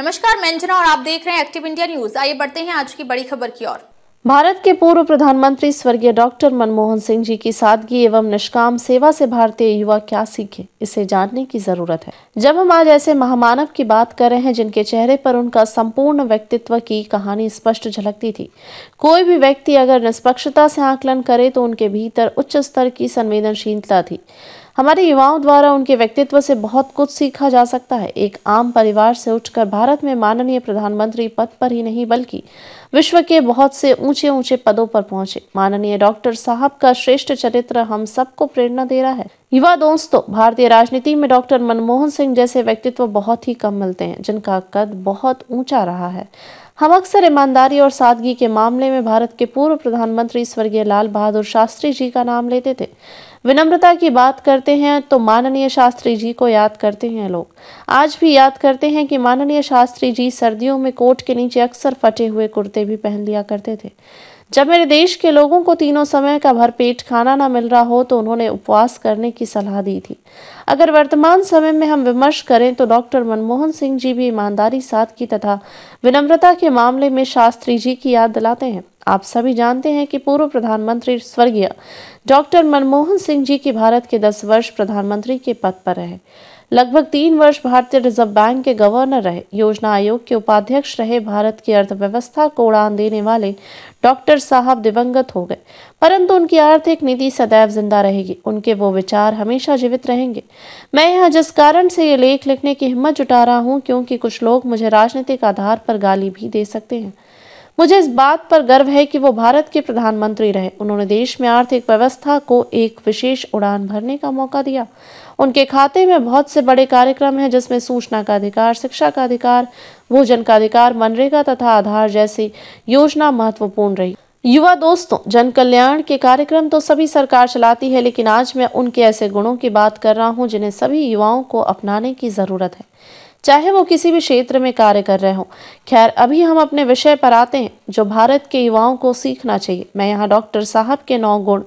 नमस्कार, मैं अंजना और आप देख रहे हैं एक्टिव इंडिया न्यूज। आइए बढ़ते हैं आज की बड़ी खबर की ओर। भारत के पूर्व प्रधानमंत्री स्वर्गीय डॉक्टर मनमोहन सिंह जी की सादगी एवं निष्काम सेवा से भारतीय युवा क्या सीखे, इसे जानने की जरूरत है। जब हम आज ऐसे महामानव की बात कर रहे हैं जिनके चेहरे पर उनका संपूर्ण व्यक्तित्व की कहानी स्पष्ट झलकती थी। कोई भी व्यक्ति अगर निष्पक्षता से आकलन करे तो उनके भीतर उच्च स्तर की संवेदनशीलता थी। हमारे युवाओं द्वारा उनके व्यक्तित्व से बहुत कुछ सीखा जा सकता है। एक आम परिवार से उठकर भारत में माननीय प्रधानमंत्री पद पर ही नहीं बल्कि विश्व के बहुत से ऊंचे ऊंचे पदों पर पहुंचे माननीय डॉक्टर साहब का श्रेष्ठ चरित्र हम सबको प्रेरणा दे रहा है। युवा दोस्तों, भारतीय राजनीति में डॉक्टर मनमोहन सिंह जैसे व्यक्तित्व बहुत ही कम मिलते हैं जिनका कद बहुत ऊंचा रहा है। हम अक्सर ईमानदारी और सादगी के मामले में भारत के पूर्व प्रधानमंत्री स्वर्गीय लाल बहादुर शास्त्री जी का नाम लेते थे। विनम्रता की बात करते हैं तो माननीय शास्त्री जी को याद करते हैं लोग। आज भी याद करते हैं कि माननीय शास्त्री जी सर्दियों में कोट के नीचे अक्सर फटे हुए कुर्ते भी पहन लिया करते थे। जब मेरे देश के लोगों को तीनों समय का भरपेट खाना न मिल रहा हो तो उन्होंने उपवास करने की सलाह दी थी। अगर वर्तमान समय में हम विमर्श करें तो डॉक्टर मनमोहन सिंह जी भी ईमानदारी, सादगी तथा विनम्रता के मामले में शास्त्री जी की याद दिलाते हैं। आप सभी जानते हैं कि पूर्व प्रधानमंत्री स्वर्गीय डॉक्टर मनमोहन सिंह जी की भारत के 10 वर्ष प्रधानमंत्री के पद पर रहे। लगभग 3 वर्ष भारतीय रिजर्व बैंक के गवर्नर रहे। योजना आयोग के उपाध्यक्ष रहे। भारत की अर्थव्यवस्था को उड़ान देने वाले डॉक्टर साहब दिवंगत हो गए, परंतु उनकी आर्थिक नीति सदैव जिंदा रहेगी। उनके वो विचार हमेशा जीवित रहेंगे। मैं यहाँ जिस कारण से ये लेख लिखने की हिम्मत जुटा रहा हूँ क्योंकि कुछ लोग मुझे राजनीतिक आधार पर गाली भी दे सकते हैं। मुझे इस बात पर गर्व है कि वो भारत के प्रधानमंत्री रहे। उन्होंने देश में आर्थिक व्यवस्था को एक विशेष उड़ान भरने का मौका दिया। उनके खाते में बहुत से बड़े कार्यक्रम हैं जिसमें सूचना का अधिकार, शिक्षा का अधिकार, भोजन का अधिकार, मनरेगा तथा आधार जैसी योजना महत्वपूर्ण रही। युवा दोस्तों, जन कल्याण के कार्यक्रम तो सभी सरकार चलाती है, लेकिन आज मैं उनके ऐसे गुणों की बात कर रहा हूं जिन्हें सभी युवाओं को अपनाने की जरूरत है, चाहे वो किसी भी क्षेत्र में कार्य कर रहे हो। खैर, अभी हम अपने विषय पर आते हैं जो भारत के युवाओं को सीखना चाहिए। मैं यहाँ डॉक्टर साहब के 9 गुण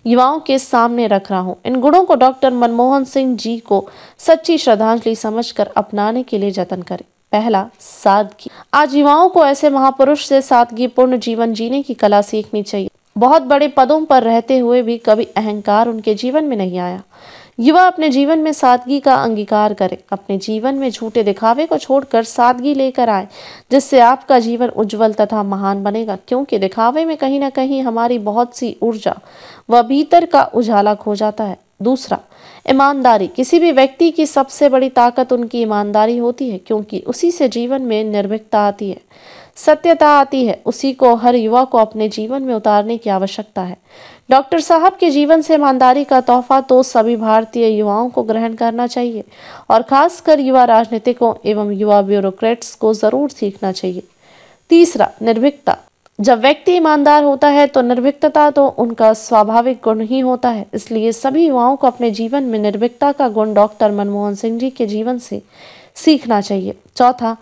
युवाओं के सामने रख रहा हूँ। इन गुणों को डॉक्टर मनमोहन सिंह जी को सच्ची श्रद्धांजलि समझकर अपनाने के लिए जतन करें। पहला, सादगी। आज युवाओं को ऐसे महापुरुष से सादगीपूर्ण जीवन जीने की कला सीखनी चाहिए। बहुत बड़े पदों पर रहते हुए भी कभी अहंकार उनके जीवन में नहीं आया। युवा अपने जीवन में सादगी का अंगीकार करें। अपने जीवन में झूठे दिखावे को छोड़कर सादगी लेकर आए, जिससे आपका जीवन उज्जवल तथा महान बनेगा। क्योंकि दिखावे में कहीं ना कहीं हमारी बहुत सी ऊर्जा व भीतर का उजाला खो जाता है। दूसरा, ईमानदारी। किसी भी व्यक्ति की सबसे बड़ी ताकत उनकी ईमानदारी होती है, क्योंकि उसी से जीवन में निर्भीकता आती है, सत्यता आती है। उसी को हर युवा को अपने जीवन में उतारने की आवश्यकता है। डॉक्टर साहब के जीवन से ईमानदारी का तोहफा तो सभी भारतीय युवाओं को ग्रहण करना चाहिए और खासकर युवा राजनीतिकों एवं युवा ब्यूरोक्रेट्स को जरूर सीखना चाहिए। तीसरा, निर्भीकता। जब व्यक्ति ईमानदार होता है तो निर्भीकता तो उनका स्वाभाविक गुण ही होता है। इसलिए सभी युवाओं को अपने जीवन में निर्भीकता का गुण डॉक्टर मनमोहन सिंह जी के जीवन से सीखना चाहिए। चौथा,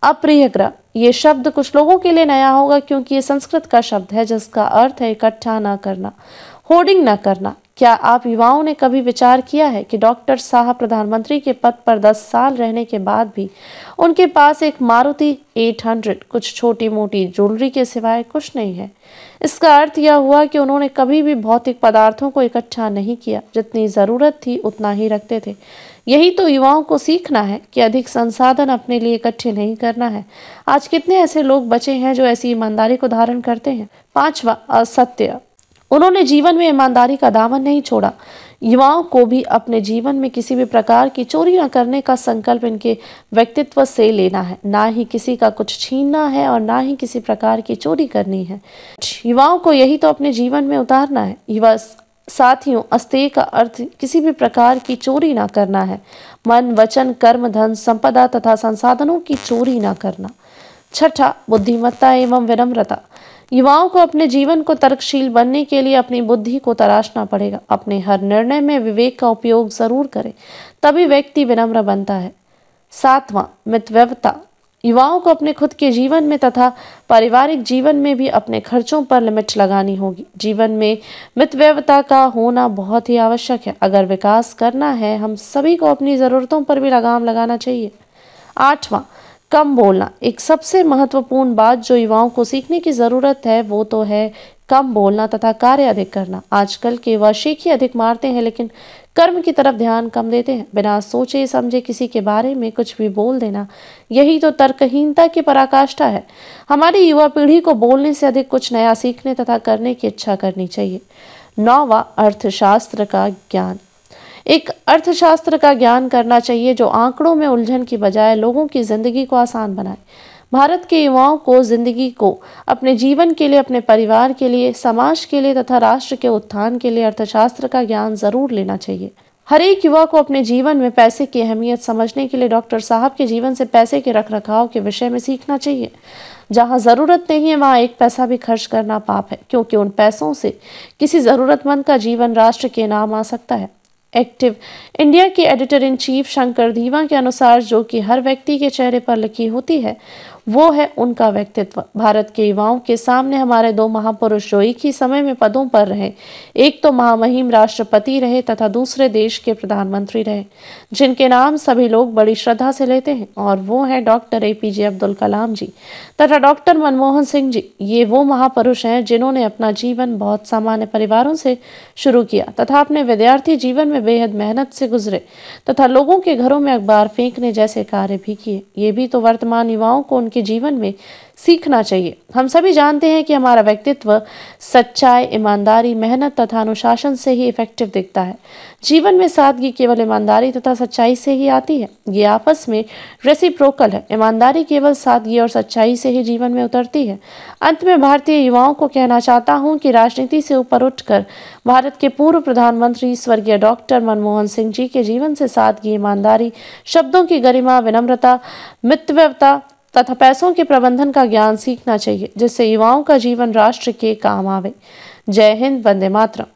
अप्रियग्रह। ये शब्द कुछ लोगों के लिए नया होगा क्योंकि ये संस्कृत का शब्द है जिसका अर्थ है इकट्ठा न करना, होर्डिंग न करना। क्या आप युवाओं ने कभी विचार किया है कि डॉक्टर साहब प्रधानमंत्री के पद पर 10 साल रहने के बाद भी उनके पास एक मारुति 800 कुछ छोटी मोटी ज्वेलरी के सिवाय कुछ नहीं है। इसका अर्थ यह हुआ कि उन्होंने कभी भी भौतिक पदार्थों को इकट्ठा नहीं किया। जितनी जरूरत थी उतना ही रखते थे। यही तो युवाओं को सीखना है कि अधिक संसाधन अपने लिए इकट्ठे नहीं करना है। आज कितने ऐसे लोग बचे हैं जो ऐसी ईमानदारी को धारण करते हैं। पांचवा, असत्य। उन्होंने जीवन में ईमानदारी का दामन नहीं छोड़ा। युवाओं को भी अपने जीवन में किसी भी प्रकार की चोरी न करने का संकल्प इनके व्यक्तित्व से लेना है। ना ही किसी का कुछ छीनना है और ना ही किसी प्रकार की चोरी करनी है। युवाओं को यही तो अपने जीवन में उतारना है। युवा साथियों, अस्तेय का अर्थ किसी भी प्रकार की चोरी ना करना है। मन, वचन, कर्म, धन, संपदा तथा संसाधनों की चोरी ना करना। छठा, बुद्धिमत्ता एवं विनम्रता। युवाओं को अपने जीवन को तर्कशील बनने के लिए अपनी बुद्धि को तराशना पड़ेगा। अपने हर निर्णय में विवेक का उपयोग जरूर करें, तभी व्यक्ति विनम्र बनता है। सातवां, मितव्ययता। युवाओं को अपने खुद के जीवन में तथा पारिवारिक जीवन में भी अपने खर्चों पर लिमिट लगानी होगी। जीवन में मितव्ययता का होना बहुत ही आवश्यक है। अगर विकास करना है, हम सभी को अपनी जरूरतों पर भी लगाम लगाना चाहिए। आठवां, कम बोलना। एक सबसे महत्वपूर्ण बात जो युवाओं को सीखने की जरूरत है वो तो है कम बोलना तथा कार्य अधिक करना। आजकल के युवा शीखी अधिक मारते हैं लेकिन कर्म की तरफ ध्यान कम देते हैं। बिना सोचे समझे किसी के बारे में कुछ भी बोल देना, यही तो तर्कहीनता की पराकाष्ठा है। हमारी युवा पीढ़ी को बोलने से अधिक कुछ नया सीखने तथा करने की इच्छा करनी चाहिए। 9वां, अर्थशास्त्र का ज्ञान। एक अर्थशास्त्र का ज्ञान करना चाहिए जो आंकड़ों में उलझन की बजाय लोगों की जिंदगी को आसान बनाए। भारत के युवाओं को जिंदगी को अपने जीवन के लिए, अपने परिवार के लिए, समाज के लिए तथा राष्ट्र के उत्थान के लिए अर्थशास्त्र का ज्ञान जरूर लेना चाहिए। हर एक युवा को अपने जीवन में पैसे की अहमियत समझने के लिए डॉक्टर साहब के जीवन से पैसे के रखरखाव के विषय में सीखना चाहिए। जहां जरूरत नहीं है वहां एक पैसा भी खर्च करना पाप है, क्योंकि उन पैसों से किसी जरूरतमंद का जीवन राष्ट्र के नाम आ सकता है। एक्टिव इंडिया के editor in chief Shankar Dheiva के अनुसार जो कि हर व्यक्ति के चेहरे पर लिखी होती है वो है उनका व्यक्तित्व। भारत के युवाओं के सामने हमारे दो महापुरुष जो एक ही समय में पदों पर रहे, एक तो महामहिम राष्ट्रपति रहे तथा दूसरे देश के प्रधानमंत्री रहे, जिनके नाम सभी लोग बड़ी श्रद्धा से लेते हैं, और वो है डॉक्टर APJ अब्दुल कलाम जी तथा डॉक्टर मनमोहन सिंह जी। ये वो महापुरुष हैं जिन्होंने अपना जीवन बहुत सामान्य परिवारों से शुरू किया तथा अपने विद्यार्थी जीवन में बेहद मेहनत से गुजरे तथा लोगों के घरों में अखबार फेंकने जैसे कार्य भी किए। ये भी तो वर्तमान युवाओं को उनके जीवन में सीखना चाहिए। हम सभी जानते हैं कि हमारा व्यक्तित्व सच्चाई, ईमानदारी, मेहनत तथा अनुशासन से ही इफेक्टिव दिखता है। जीवन में सादगी केवल ईमानदारी तथा सच्चाई से ही आती है। ये आपस में रेसिप्रोकल है। ईमानदारी केवल सादगी और सच्चाई से ही जीवन में उतरती है। अंत में भारतीय युवाओं को कहना चाहता हूं कि राजनीति से ऊपर उठकर भारत के पूर्व प्रधानमंत्री स्वर्गीय डॉक्टर मनमोहन सिंह जी के जीवन से सादगी, ईमानदारी, शब्दों की गरिमा, विनम्रता, मितव्ययता तथा पैसों के प्रबंधन का ज्ञान सीखना चाहिए, जिससे युवाओं का जीवन राष्ट्र के काम आवे। जय हिंद, वंदे मातरम।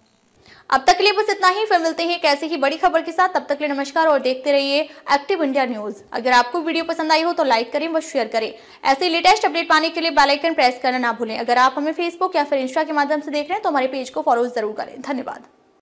अब तक के लिए बस इतना ही। फिर मिलते हैं एक ऐसी ही बड़ी खबर के साथ। तब तक के लिए नमस्कार और देखते रहिए एक्टिव इंडिया न्यूज। अगर आपको वीडियो पसंद आई हो तो लाइक करें व शेयर करें। ऐसे लेटेस्ट अपडेट पाने के लिए बेल आइकन प्रेस करना ना भूलें। अगर आप हमें फेसबुक या फिर इंस्टा के माध्यम से देख रहे हैं तो हमारे पेज को फॉलो जरूर करें। धन्यवाद।